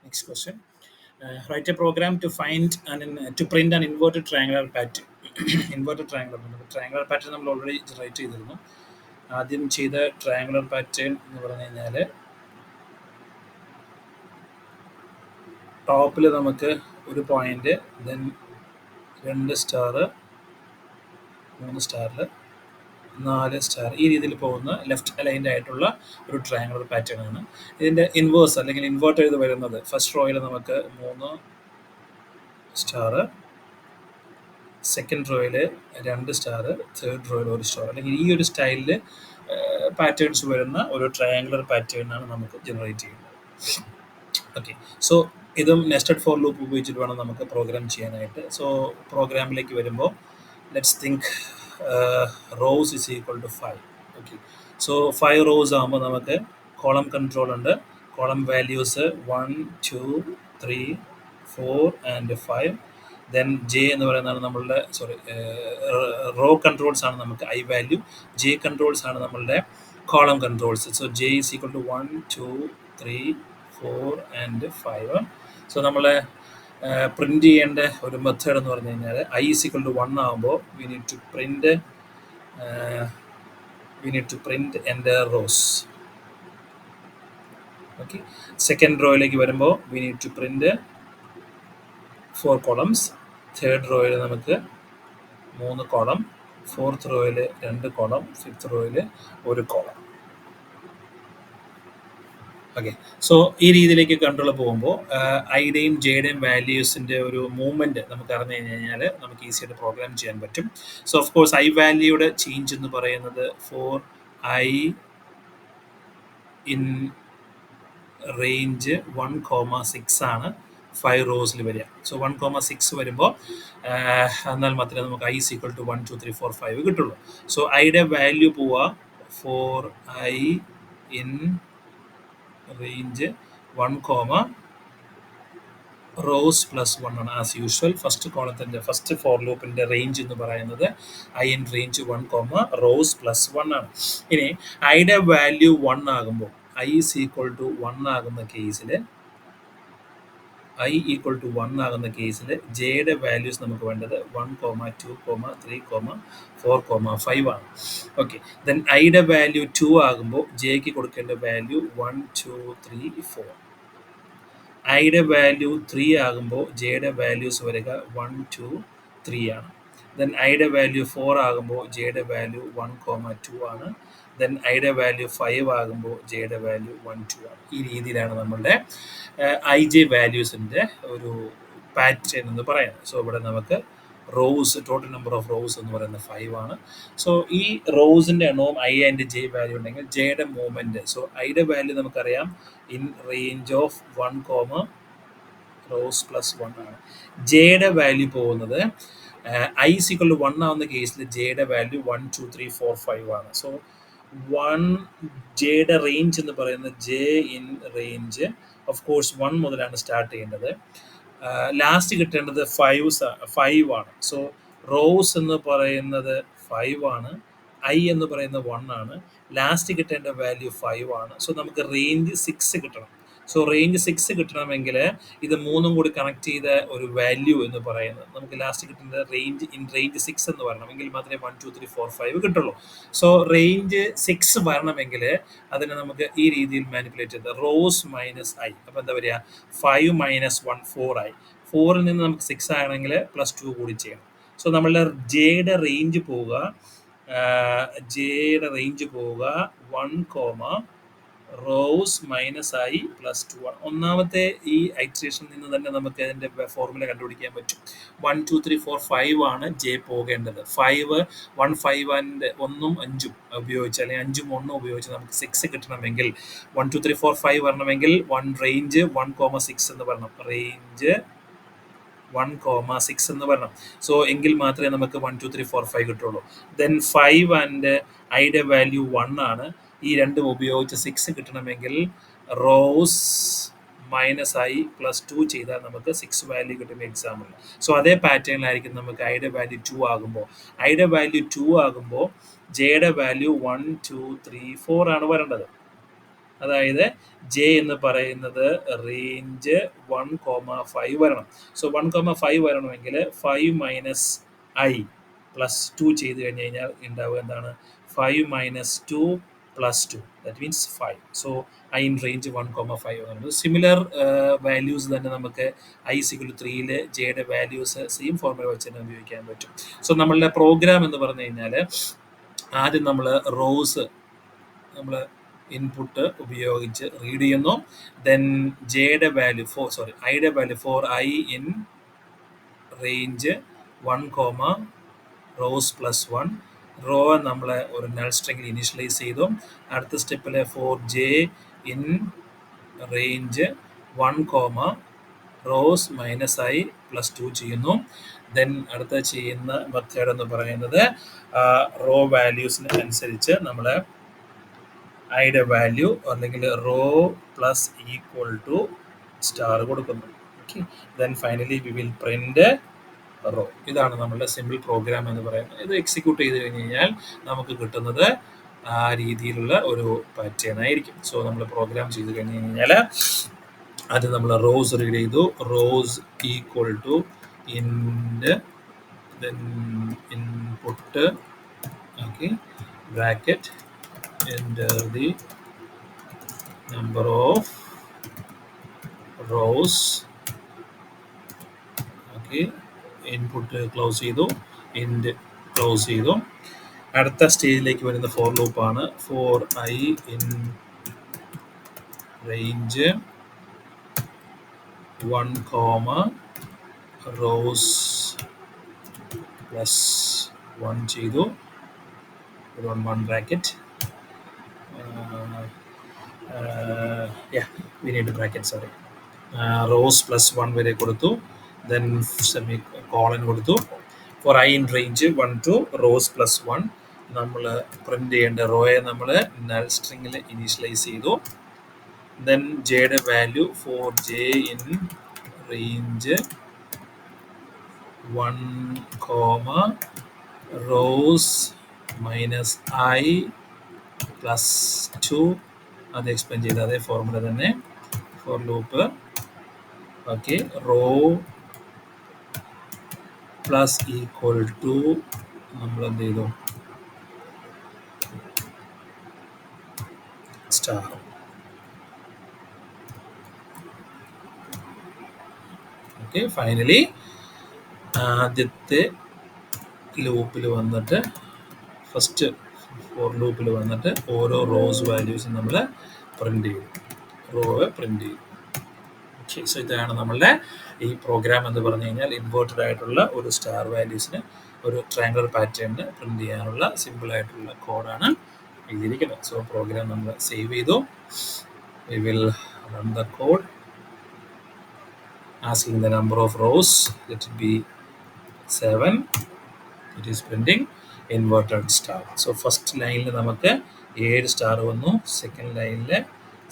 Next question. Write a program to to print an inverted triangular pattern. Inverted triangular pattern നമ്മൾ already right ചെയ്തിരുന്നു. ആദ്യം ചെയ്ത triangular pattern എന്ന് പറഞ്ഞു കഴിഞ്ഞാൽ ടോപ്പിൽ നമുക്ക് ഒരു പോയിന്റ്, ദെൻ 2 സ്റ്റാർ, 3 സ്റ്റാറിൽ 4 സ്റ്റാർ, ഈ രീതിയിൽ പോകുന്ന ലെഫ്റ്റ് അലൈൻഡ് ആയിട്ടുള്ള ഒരു ട്രയാങ്കുലർ പാറ്റേൺ ആണ്. ഇതിൻ്റെ ഇൻവേഴ്സ് അല്ലെങ്കിൽ ഇൻവേർട്ട് ചെയ്ത് വരുന്നത് ഫസ്റ്റ് റോയിൽ നമുക്ക് 3 സ്റ്റാർ, സെക്കൻഡ് റോയിൽ 2 സ്റ്റാർ, തേർഡ് റോയിൽ 1 സ്റ്റാർ, അല്ലെങ്കിൽ ഈ ഒരു സ്റ്റൈലിൽ പാറ്റേൺസ് വരുന്ന ഒരു ട്രയാങ്കുലർ പാറ്റേൺ ആണ് നമുക്ക് ജനറേറ്റ് ചെയ്യുന്നത്. ഓക്കെ, സോ ഇതും നെസ്റ്റഡ് ഫോർ ലൂപ്പ് ഉപയോഗിച്ചിട്ട് വേണം നമുക്ക് പ്രോഗ്രാം ചെയ്യാനായിട്ട്. സോ പ്രോഗ്രാമിലേക്ക് വരുമ്പോൾ let's think rows is equal to 5. Okay, so 5 rows ആകുമ്പോൾ നമുക്ക് കോളം കൺട്രോൾ ഉണ്ട്. Column values 1, 2, 3, 4 and 5. Then J എന്ന് പറയുന്നതാണ് നമ്മളുടെ റോ കൺട്രോൾസ് ആണ് നമുക്ക് ഐ വാല്യൂ, ജെ കൺട്രോൾസ് ആണ് നമ്മളുടെ column controls. So J is equal to 1, 2, 3, 4 and 5. So നമ്മൾ പ്രിന്റ് ചെയ്യേണ്ട ഒരു മെത്തേഡ് എന്ന് പറഞ്ഞു കഴിഞ്ഞാൽ ഐ ഈസ് ഈക്വൽ ടു 1 ആകുമ്പോൾ we need to print n rows. Okay, second റോയിലേക്ക് വരുമ്പോൾ we need to print 4 columns. Third റോയിൽ നമുക്ക് 3 കോളം, ഫോർത്ത് റോയിൽ 2 കോളം, ഫിഫ്ത്ത് റോയിൽ 1 കോളം. ഓക്കെ, സോ ഈ രീതിയിലേക്ക് കൺട്രോൾ പോകുമ്പോൾ ഐയുടെയും ജെയുടെയും വാല്യൂസിൻ്റെ ഒരു മൂവ്മെൻറ്റ് നമുക്ക് അറിഞ്ഞു കഴിഞ്ഞാൽ നമുക്ക് ഈസി ആയിട്ട് പ്രോഗ്രാം ചെയ്യാൻ പറ്റും. സോ ഓഫ് കോഴ്സ് ഐ വാല്യൂയുടെ ചേഞ്ച് എന്ന് പറയുന്നത് ഫോർ ഐ ഇൻ റേഞ്ച് 1,6 ആണ് 5 റോസിൽ വരിക. സോ 1,6 വരുമ്പോൾ എന്നാൽ മാത്രമേ നമുക്ക് ഐ ഈക്വൽ ടു 1, 2, 3, 4, 5 കിട്ടുള്ളൂ. സോ ഐയുടെ വാല്യൂ പോവുക 4i in range 1, rows plus 1 ആണ്. ആസ് യൂഷ്വൽ ഫസ്റ്റ് കോളത്തിൻ്റെ ഫസ്റ്റ് ഫോർ ലൂപ്പിൻ്റെ റേഞ്ച് എന്ന് പറയുന്നത് i in range 1, rows plus 1 ആണ്. ഇനി ഐയുടെ വാല്യൂ 1 ആകുമ്പോൾ ഐ ഈസ് ഈക്വൽ ടു 1 ആകുന്ന കേസിൽ ജെയുടെ വാല്യൂസ് നമുക്ക് വേണ്ടത് 1, 2, 3, 4, 5 ആണ്. ഓക്കെ, ദെൻ ഐയുടെ വാല്യൂ 2 ആകുമ്പോൾ ജെക്ക് കൊടുക്കേണ്ട വാല്യൂ 1, 2, 3, 4. ഐയുടെ വാല്യൂ 3 ആകുമ്പോൾ ജെയുടെ വാല്യൂസ് വരിക 1, 2, 3 ആണ്. ദെൻ ഐയുടെ വാല്യൂ 4 ആകുമ്പോൾ ജെയുടെ വാല്യൂ 1, 2 ആണ്. ദെൻ ഐയുടെ വാല്യൂ 5 ആകുമ്പോൾ ജെയുടെ വാല്യൂ 1, 2 ആണ്. ഈ രീതിയിലാണ് നമ്മളുടെ ഐ ജെ വാല്യൂസിൻ്റെ ഒരു പാറ്റേൺ എന്ന് പറയുന്നത്. സോ ഇവിടെ നമുക്ക് rose, total number of rows എന്ന് പറയുന്നത് 5 ആണ്. സോ ഈ റോസിൻ്റെ എണ്ണവും ഐ ആൻഡ് ജെ വാല്യൂ ഉണ്ടെങ്കിൽ ജെയുടെ മൂവ്മെൻറ്റ്, സോ ഐയുടെ വാല്യൂ നമുക്കറിയാം in range of 1, rows plus 1 ആണ്. ജെയുടെ വാല്യൂ പോകുന്നത് ഐ ഈക്വൽ ടു 1 ആവുന്ന കേസിൽ ജെയുടെ വാല്യൂ 1, 2, 3, 4, 5 ആണ്. സോ 1 ജെയുടെ റേഞ്ച് എന്ന് പറയുന്നത് J in range of course 1 മുതലാണ് സ്റ്റാർട്ട് ചെയ്യേണ്ടത്. ലാസ്റ്റ് കിട്ടേണ്ടത് 5 ആണ്. സോ റോസ് എന്ന് പറയുന്നത് 5 ആണ്, ഐ എന്ന് പറയുന്നത് 1 ആണ്, ലാസ്റ്റ് കിട്ടേണ്ട വാല്യൂ 5 ആണ്. സോ നമുക്ക് റേഞ്ച് 6 കിട്ടണം. സോ റേഞ്ച് 6 കിട്ടണമെങ്കിൽ ഇത് മൂന്നും കൂടി കണക്ട് ചെയ്ത ഒരു വാല്യൂ എന്ന് പറയുന്നത് നമുക്ക് ലാസ്റ്റ് കിട്ടേണ്ട റേഞ്ച് ഇൻ റേഞ്ച് 6 എന്ന് പറയണമെങ്കിൽ മാത്രമേ 1, 2, 3, 4, 5 കിട്ടുള്ളൂ. സോ റേഞ്ച് 6 വരണമെങ്കിൽ അതിനെ നമുക്ക് ഈ രീതിയിൽ മാനിപ്പുലേറ്റ് ചെയ്ത് റോസ് മൈനസ് ഐ. അപ്പോൾ എന്താ പറയുക, 5 - 1 4i. 4ൽ നിന്ന് നമുക്ക് 6 ആണെങ്കിൽ +2 കൂടി ചെയ്യണം. സോ നമ്മളുടെ ജെയുടെ റേഞ്ച് പോവുക 1, റോസ് മൈനസ് ഐ പ്ലസ് 2 ആണ്. ഒന്നാമത്തെ ഈ ഐട്രേഷനിൽ നിന്ന് തന്നെ നമുക്ക് അതിൻ്റെ ഫോർമുല കണ്ടുപിടിക്കാൻ പറ്റും. 1, 2, 3, 4, 5 ആണ് ജെ പോകേണ്ടത്. 5, 1, 5 ആൻഡ് 1ഉം 5ഉം ഉപയോഗിച്ച് അല്ലെങ്കിൽ 5ഉം 1ഉം ഉപയോഗിച്ച് നമുക്ക് 6 കിട്ടണമെങ്കിൽ 1, 2, 3, 4, 5 വരണമെങ്കിൽ റേഞ്ച് 1, 6 എന്ന് പറയണം. റേഞ്ച് 1, 6 എന്ന് പറയണം. സോ എങ്കിൽ മാത്രമേ നമുക്ക് 1, 2, 3, 4, 5 കിട്ടുള്ളൂ. ദെൻ 5 ആൻഡ് ഐയുടെ വാല്യൂ 1 ആണ്. ഈ രണ്ടും ഉപയോഗിച്ച് 6 കിട്ടണമെങ്കിൽ റോസ് മൈനസ് ഐ പ്ലസ് 2 ചെയ്താൽ നമുക്ക് 6 വാല്യൂ കിട്ടും എക്സാമ്പിൾ. സോ അതേ പാറ്റേണിലായിരിക്കും നമുക്ക് ഐയുടെ വാല്യൂ 2 ആകുമ്പോൾ ജെയുടെ വാല്യൂ 1, 2, 3, 4 ആണ് വരേണ്ടത്. അതായത് ജെ എന്ന് പറയുന്നത് റേഞ്ച് 1,5 വരണം. സോ 1,5 വരണമെങ്കിൽ 5 മൈനസ് ഐ പ്ലസ് 2 ചെയ്ത് കഴിഞ്ഞ് കഴിഞ്ഞാൽ ഉണ്ടാവുക എന്താണ്? 5 minus 2 plus 2 that means 5. So I in range 1,5 ആണ്. സിമിലർ വാല്യൂസ് തന്നെ നമുക്ക് ഐ സിക്വൽ 3യിൽ ജെയുടെ വാല്യൂസ് സെയിം ഫോർമുല വെച്ച് തന്നെ ഉപയോഗിക്കാൻ പറ്റും. സോ നമ്മളുടെ പ്രോഗ്രാം എന്ന് പറഞ്ഞു കഴിഞ്ഞാൽ ആദ്യം നമ്മൾ റോസ് നമ്മൾ ഇൻപുട്ട് ഉപയോഗിച്ച് റീഡ് ചെയ്യുന്നു. ദെൻ ജെയുടെ വാല്യൂ ഐയുടെ value for I in range 1, rows plus 1 row നമ്മൾ ഒരു നൾ സ്ട്രിംഗിൽ ഇനീഷ്യലൈസ് ചെയ്തു. അടുത്ത സ്റ്റെപ്പിൽ for J in range 1, rows minus I plus 2 ചെയ്യുന്നു. ദെൻ അടുത്ത ചെയ്യുന്ന മെത്തേഡ് എന്ന് പറയുന്നത് റോ വാല്യൂസിന് അനുസരിച്ച് നമ്മൾ ഐയുടെ വാല്യൂ അല്ലെങ്കിൽ row plus equal to star കൊടുക്കുന്നു. Okay, then finally we will print row. ഇതാണ് നമ്മളുടെ സിമ്പിൾ പ്രോഗ്രാം എന്ന് പറയുന്നത്. ഇത് എക്സിക്യൂട്ട് ചെയ്ത് കഴിഞ്ഞ് കഴിഞ്ഞാൽ നമുക്ക് കിട്ടുന്നത് ആ രീതിയിലുള്ള ഒരു പാറ്റേൺ ആയിരിക്കും. സോ നമ്മൾ പ്രോഗ്രാം ചെയ്ത് കഴിഞ്ഞ് കഴിഞ്ഞാൽ അത് നമ്മൾ റോസ് റീഡ് ചെയ്തു. Rows equal to int then input okay bracket enter the number of rows. Okay, input close ചെയ്തു, ഇൻഡ് ക്ലോസ് ചെയ്തു. അടുത്ത സ്റ്റേജിലേക്ക് വരുന്ന ഫോർ ലൂപ്പ് ആണ്. For I in range 1, rows plus 1 ചെയ്തു. 1 bracket we need to bracket, sorry. Rows plus 1 വരെ കൊടുത്തു. Then semi colon കൊടുത്തു. For I in range 1 to rows plus 1 നമ്മൾ പ്രിന്റ് ചെയ്യേണ്ട റോയെ നമ്മൾ നൾ സ്ട്രിംഗിൽ ഇനീഷ്യലൈസ് ചെയ്തു. Then ജെയുടെ value for J in range 1, rows minus I plus 2 അത് എക്സ്പ്ലെയിൻ ചെയ്ത് അതേ ഫോർമുല തന്നെ for loop. Okay, row plus equal to നമ്മൾ എന്ത് ചെയ്തു സ്റ്റാർ. ഓക്കെ, ഫൈനലി ആദ്യത്തെ ലൂപ്പിൽ വന്നിട്ട് ഫസ്റ്റ് ഫോർ ലൂപ്പിൽ വന്നിട്ട് ഓരോ റോസ് വാല്യൂസും നമ്മൾ പ്രിന്റ് ചെയ്യും, റോവ് പ്രിന്റ് ചെയ്യും. ഓക്കെ, സോ ഇതാണ് നമ്മളുടെ ഈ പ്രോഗ്രാം എന്ന് പറഞ്ഞു കഴിഞ്ഞാൽ ഇൻവേർട്ടഡ് ആയിട്ടുള്ള ഒരു സ്റ്റാർ വാല്യൂസിന് ഒരു ട്രയാങ്കുലർ പാറ്റേണിന് പ്രിന്റ് ചെയ്യാനുള്ള സിമ്പിൾ ആയിട്ടുള്ള കോഡാണ് എഴുതിയിരിക്കുന്നത്. സോ പ്രോഗ്രാം നമ്മൾ സേവ് ചെയ്തു. We will run the code asking the number of rows, let it be 7. It is printing inverted star. So first ലൈനിൽ നമുക്ക് 7 സ്റ്റാർ വന്നു. സെക്കൻഡ് ലൈനിൽ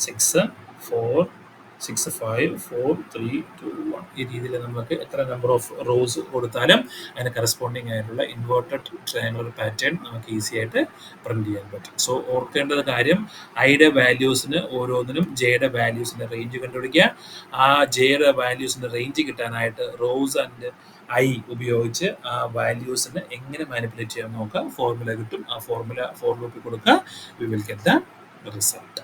6, 4, 6, 5, 4, 3, 2, 1 ഈ രീതിയിൽ നമുക്ക് എത്ര നമ്പർ ഓഫ് റോസ് കൊടുത്താലും അതിന് കറസ്പോണ്ടിങ് ആയിട്ടുള്ള ഇൻവേർട്ടഡ് ട്രയാങ്കുലർ പാറ്റേൺ നമുക്ക് ഈസി ആയിട്ട് പ്രിന്റ് ചെയ്യാൻ പറ്റും. സോ ഓർക്കേണ്ടത് കാര്യം ഐയുടെ വാല്യൂസിന് ഓരോന്നിനും ജെയുടെ വാല്യൂസിൻ്റെ റേഞ്ച് കണ്ടുപിടിക്കുക. ആ ജെയുടെ വാല്യൂസിൻ്റെ റേഞ്ച് കിട്ടാനായിട്ട് റോസ് ആൻഡ് ഐ ഉപയോഗിച്ച് ആ വാല്യൂസിന് എങ്ങനെ മാനിപ്പുലേറ്റ് ചെയ്യാൻ നോക്കുക. ഫോർമുല കിട്ടും, ആ ഫോർമുല ഫോർ ലൂപ്പിൽ കൊടുക്കുക. We will get the result.